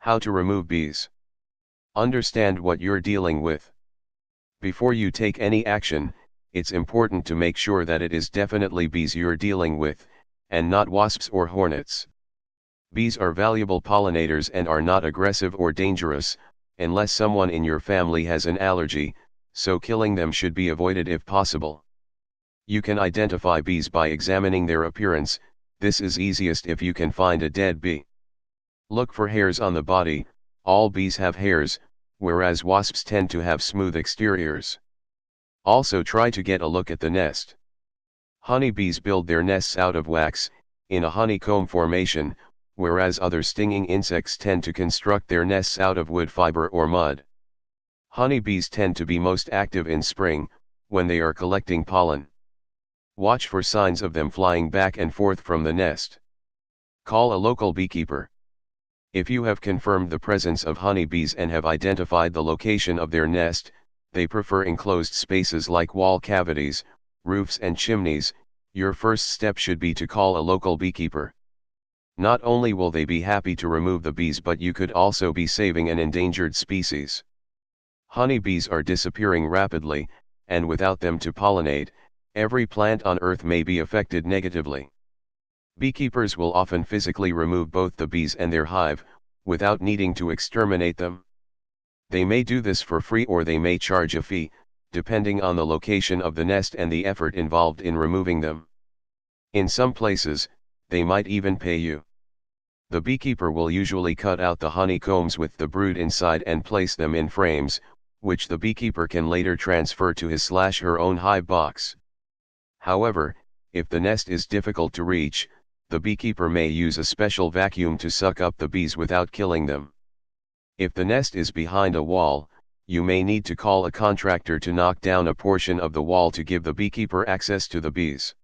How to remove bees. Understand what you're dealing with. Before you take any action, it's important to make sure that it is definitely bees you're dealing with, and not wasps or hornets. Bees are valuable pollinators and are not aggressive or dangerous, unless someone in your family has an allergy, so killing them should be avoided if possible. You can identify bees by examining their appearance. This is easiest if you can find a dead bee. Look for hairs on the body. All bees have hairs, whereas wasps tend to have smooth exteriors. Also try to get a look at the nest. Honeybees build their nests out of wax, in a honeycomb formation, whereas other stinging insects tend to construct their nests out of wood fiber or mud. Honeybees tend to be most active in spring, when they are collecting pollen. Watch for signs of them flying back and forth from the nest. Call a local beekeeper. If you have confirmed the presence of honeybees and have identified the location of their nest, they prefer enclosed spaces like wall cavities, roofs and chimneys. Your first step should be to call a local beekeeper. Not only will they be happy to remove the bees, but you could also be saving an endangered species. Honeybees are disappearing rapidly, and without them to pollinate, every plant on Earth may be affected negatively. Beekeepers will often physically remove both the bees and their hive, without needing to exterminate them. They may do this for free or they may charge a fee, depending on the location of the nest and the effort involved in removing them. In some places, they might even pay you. The beekeeper will usually cut out the honeycombs with the brood inside and place them in frames, which the beekeeper can later transfer to his/her own hive box. However, if the nest is difficult to reach, the beekeeper may use a special vacuum to suck up the bees without killing them. If the nest is behind a wall, you may need to call a contractor to knock down a portion of the wall to give the beekeeper access to the bees.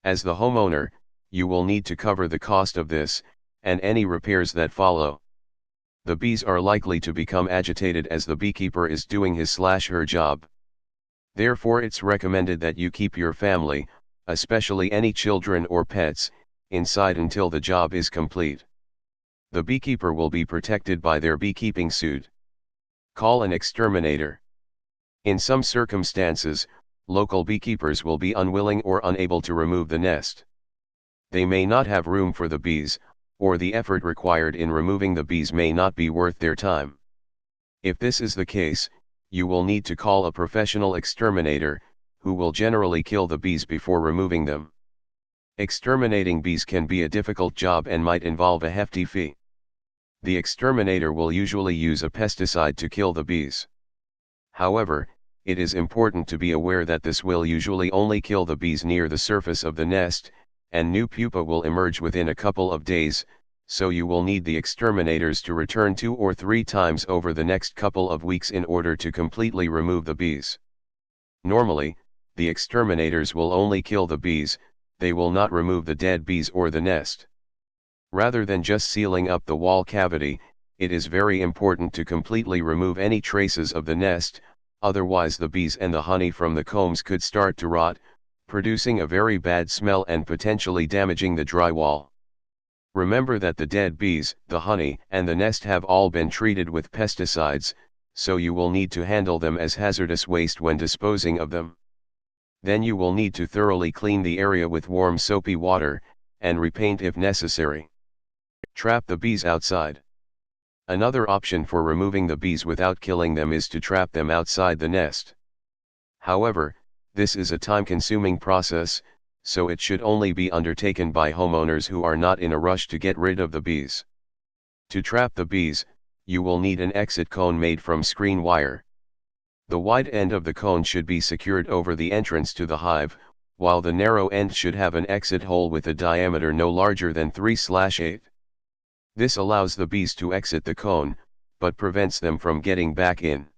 As the homeowner, you will need to cover the cost of this, and any repairs that follow. The bees are likely to become agitated as the beekeeper is doing his/her job. Therefore, it's recommended that you keep your family, especially any children or pets, inside until the job is complete. The beekeeper will be protected by their beekeeping suit. Call an exterminator. In some circumstances, local beekeepers will be unwilling or unable to remove the nest. They may not have room for the bees, or the effort required in removing the bees may not be worth their time. If this is the case, you will need to call a professional exterminator, who will generally kill the bees before removing them. Exterminating bees can be a difficult job and might involve a hefty fee. The exterminator will usually use a pesticide to kill the bees. However, it is important to be aware that this will usually only kill the bees near the surface of the nest, and new pupa will emerge within a couple of days, so you will need the exterminators to return 2 or 3 times over the next couple of weeks in order to completely remove the bees. Normally, the exterminators will only kill the bees, they will not remove the dead bees or the nest. Rather than just sealing up the wall cavity, it is very important to completely remove any traces of the nest, otherwise the bees and the honey from the combs could start to rot, producing a very bad smell and potentially damaging the drywall. Remember that the dead bees, the honey, and the nest have all been treated with pesticides, so you will need to handle them as hazardous waste when disposing of them. Then you will need to thoroughly clean the area with warm soapy water, and repaint if necessary. Trap the bees outside. Another option for removing the bees without killing them is to trap them outside the nest. However, this is a time-consuming process, so it should only be undertaken by homeowners who are not in a rush to get rid of the bees. To trap the bees, you will need an exit cone made from screen wire. The wide end of the cone should be secured over the entrance to the hive, while the narrow end should have an exit hole with a diameter no larger than 3/8. This allows the bees to exit the cone, but prevents them from getting back in.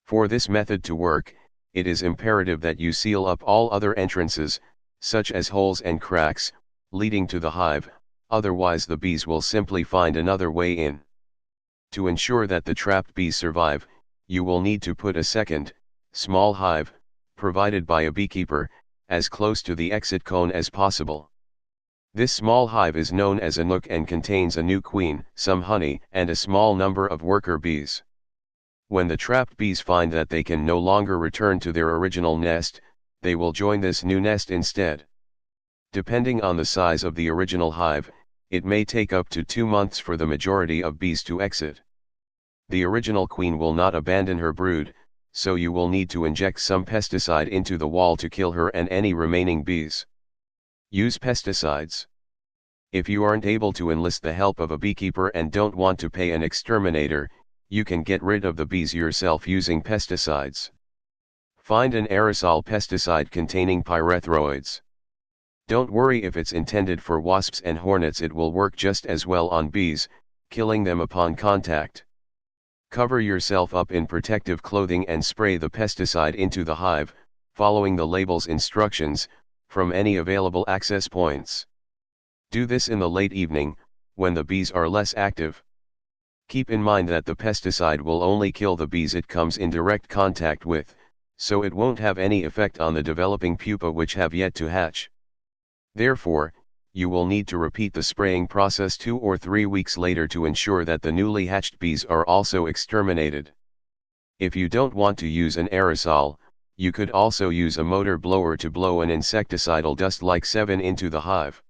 For this method to work, it is imperative that you seal up all other entrances, such as holes and cracks, leading to the hive, otherwise the bees will simply find another way in. To ensure that the trapped bees survive, you will need to put a second, small hive, provided by a beekeeper, as close to the exit cone as possible. This small hive is known as a nook and contains a new queen, some honey, and a small number of worker bees. When the trapped bees find that they can no longer return to their original nest, they will join this new nest instead. Depending on the size of the original hive, it may take up to 2 months for the majority of bees to exit. The original queen will not abandon her brood, so you will need to inject some pesticide into the wall to kill her and any remaining bees. Use pesticides. If you aren't able to enlist the help of a beekeeper and don't want to pay an exterminator, you can get rid of the bees yourself using pesticides. Find an aerosol pesticide containing pyrethroids. Don't worry if it's intended for wasps and hornets, it will work just as well on bees, killing them upon contact. Cover yourself up in protective clothing and spray the pesticide into the hive, following the label's instructions, from any available access points. Do this in the late evening, when the bees are less active. Keep in mind that the pesticide will only kill the bees it comes in direct contact with, so it won't have any effect on the developing pupa which have yet to hatch. Therefore, you will need to repeat the spraying process 2 or 3 weeks later to ensure that the newly hatched bees are also exterminated. If you don't want to use an aerosol, you could also use a motor blower to blow an insecticidal dust like 7 into the hive.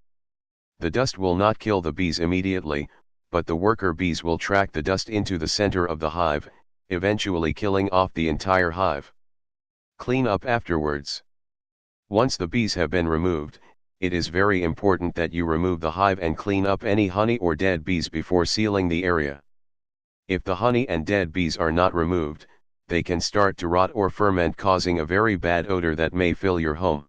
The dust will not kill the bees immediately, but the worker bees will track the dust into the center of the hive, eventually killing off the entire hive. Clean up afterwards. Once the bees have been removed, it is very important that you remove the hive and clean up any honey or dead bees before sealing the area. If the honey and dead bees are not removed, they can start to rot or ferment, causing a very bad odor that may fill your home.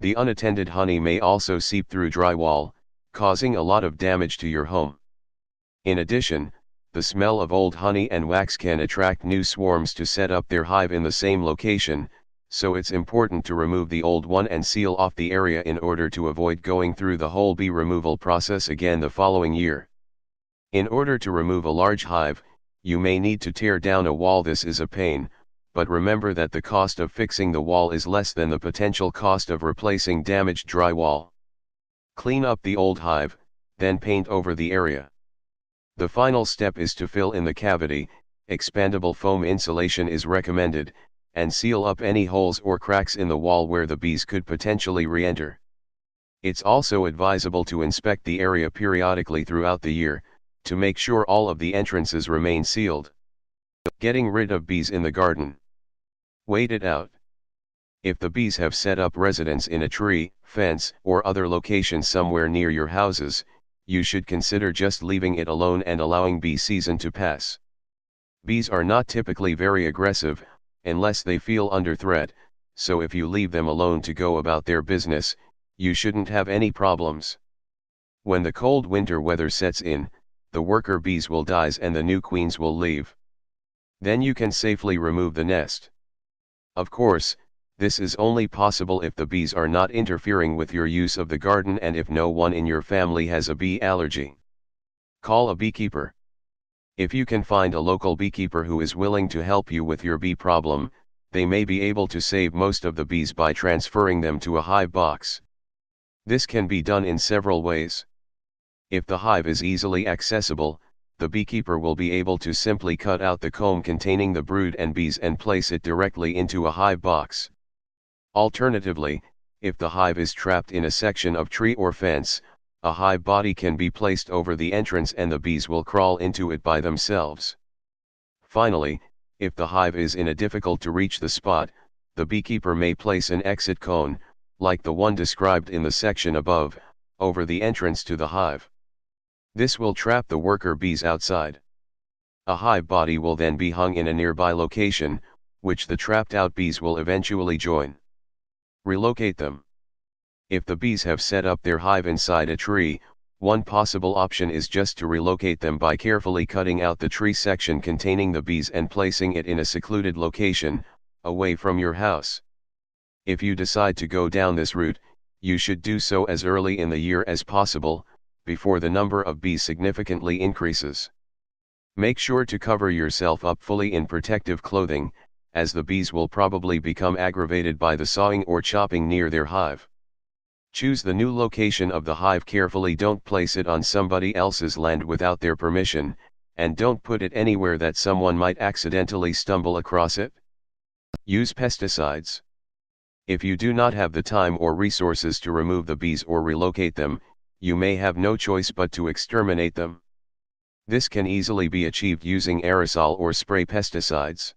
The unattended honey may also seep through drywall, causing a lot of damage to your home. In addition, the smell of old honey and wax can attract new swarms to set up their hive in the same location, so it's important to remove the old one and seal off the area in order to avoid going through the whole bee removal process again the following year. In order to remove a large hive, you may need to tear down a wall. This is a pain, but remember that the cost of fixing the wall is less than the potential cost of replacing damaged drywall. Clean up the old hive, then paint over the area. The final step is to fill in the cavity. Expandable foam insulation is recommended, and seal up any holes or cracks in the wall where the bees could potentially re-enter. It's also advisable to inspect the area periodically throughout the year, to make sure all of the entrances remain sealed. Getting rid of bees in the garden. Wait it out. If the bees have set up residence in a tree, fence, or other location somewhere near your houses, you should consider just leaving it alone and allowing bee season to pass. Bees are not typically very aggressive, unless they feel under threat, so if you leave them alone to go about their business, you shouldn't have any problems. When the cold winter weather sets in, the worker bees will die and the new queens will leave. Then you can safely remove the nest. Of course, this is only possible if the bees are not interfering with your use of the garden and if no one in your family has a bee allergy. Call a beekeeper. If you can find a local beekeeper who is willing to help you with your bee problem, they may be able to save most of the bees by transferring them to a hive box. This can be done in several ways. If the hive is easily accessible, the beekeeper will be able to simply cut out the comb containing the brood and bees and place it directly into a hive box. Alternatively, if the hive is trapped in a section of tree or fence, a hive body can be placed over the entrance and the bees will crawl into it by themselves. Finally, if the hive is in a difficult to reach the spot, the beekeeper may place an exit cone, like the one described in the section above, over the entrance to the hive. This will trap the worker bees outside. A hive body will then be hung in a nearby location, which the trapped out bees will eventually join. Relocate them. If the bees have set up their hive inside a tree, one possible option is just to relocate them by carefully cutting out the tree section containing the bees and placing it in a secluded location, away from your house. If you decide to go down this route, you should do so as early in the year as possible, before the number of bees significantly increases. Make sure to cover yourself up fully in protective clothing, as the bees will probably become aggravated by the sawing or chopping near their hive. Choose the new location of the hive carefully. Don't place it on somebody else's land without their permission, and don't put it anywhere that someone might accidentally stumble across it. Use pesticides. If you do not have the time or resources to remove the bees or relocate them, you may have no choice but to exterminate them. This can easily be achieved using aerosol or spray pesticides.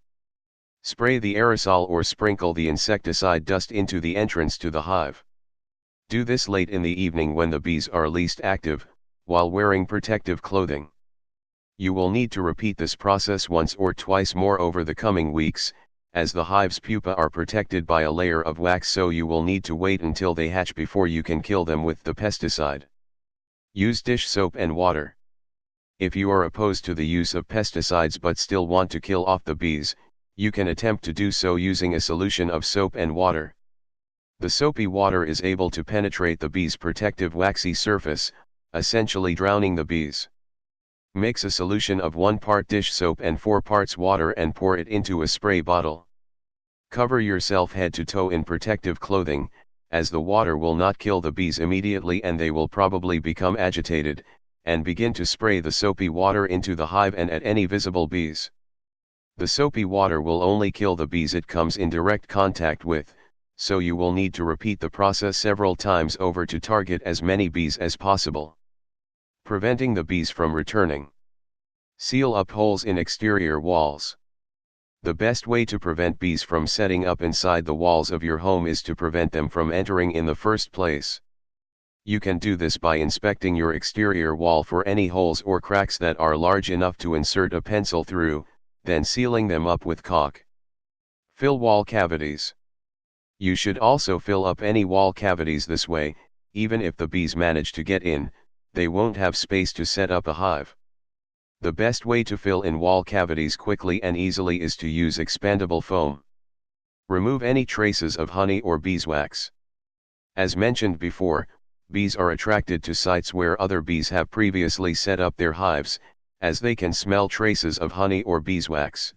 Spray the aerosol or sprinkle the insecticide dust into the entrance to the hive. Do this late in the evening when the bees are least active, while wearing protective clothing. You will need to repeat this process once or twice more over the coming weeks, as the hive's pupa are protected by a layer of wax, so you will need to wait until they hatch before you can kill them with the pesticide. Use dish soap and water. If you are opposed to the use of pesticides but still want to kill off the bees, you can attempt to do so using a solution of soap and water. The soapy water is able to penetrate the bee's protective waxy surface, essentially drowning the bees. Mix a solution of 1 part dish soap and 4 parts water and pour it into a spray bottle. Cover yourself head to toe in protective clothing, as the water will not kill the bees immediately and they will probably become agitated, and begin to spray the soapy water into the hive and at any visible bees. The soapy water will only kill the bees it comes in direct contact with, so you will need to repeat the process several times over to target as many bees as possible. Preventing the bees from returning. Seal up holes in exterior walls. The best way to prevent bees from setting up inside the walls of your home is to prevent them from entering in the first place. You can do this by inspecting your exterior wall for any holes or cracks that are large enough to insert a pencil through, then sealing them up with caulk. Fill wall cavities. You should also fill up any wall cavities this way. Even if the bees manage to get in, they won't have space to set up a hive. The best way to fill in wall cavities quickly and easily is to use expandable foam. Remove any traces of honey or beeswax. As mentioned before, bees are attracted to sites where other bees have previously set up their hives, as they can smell traces of honey or beeswax.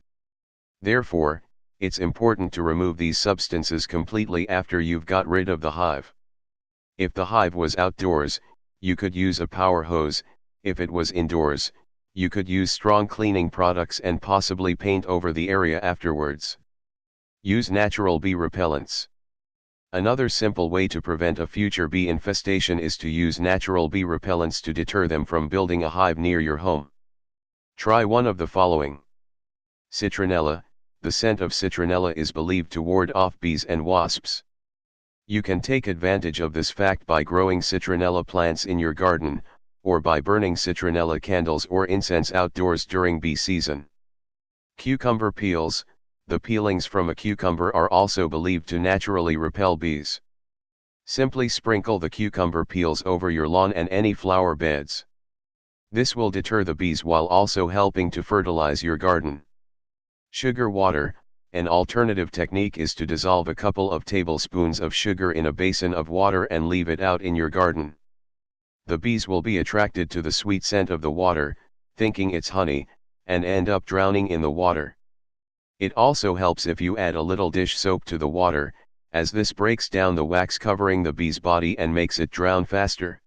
Therefore, it's important to remove these substances completely after you've got rid of the hive. If the hive was outdoors, you could use a power hose. If it was indoors, you could use strong cleaning products and possibly paint over the area afterwards. Use natural bee repellents. Another simple way to prevent a future bee infestation is to use natural bee repellents to deter them from building a hive near your home. Try one of the following. Citronella. The scent of citronella is believed to ward off bees and wasps. You can take advantage of this fact by growing citronella plants in your garden, or by burning citronella candles or incense outdoors during bee season. Cucumber peels. The peelings from a cucumber are also believed to naturally repel bees. Simply sprinkle the cucumber peels over your lawn and any flower beds. This will deter the bees while also helping to fertilize your garden. Sugar water. An alternative technique is to dissolve a couple of tablespoons of sugar in a basin of water and leave it out in your garden. The bees will be attracted to the sweet scent of the water, thinking it's honey, and end up drowning in the water. It also helps if you add a little dish soap to the water, as this breaks down the wax covering the bee's body and makes it drown faster.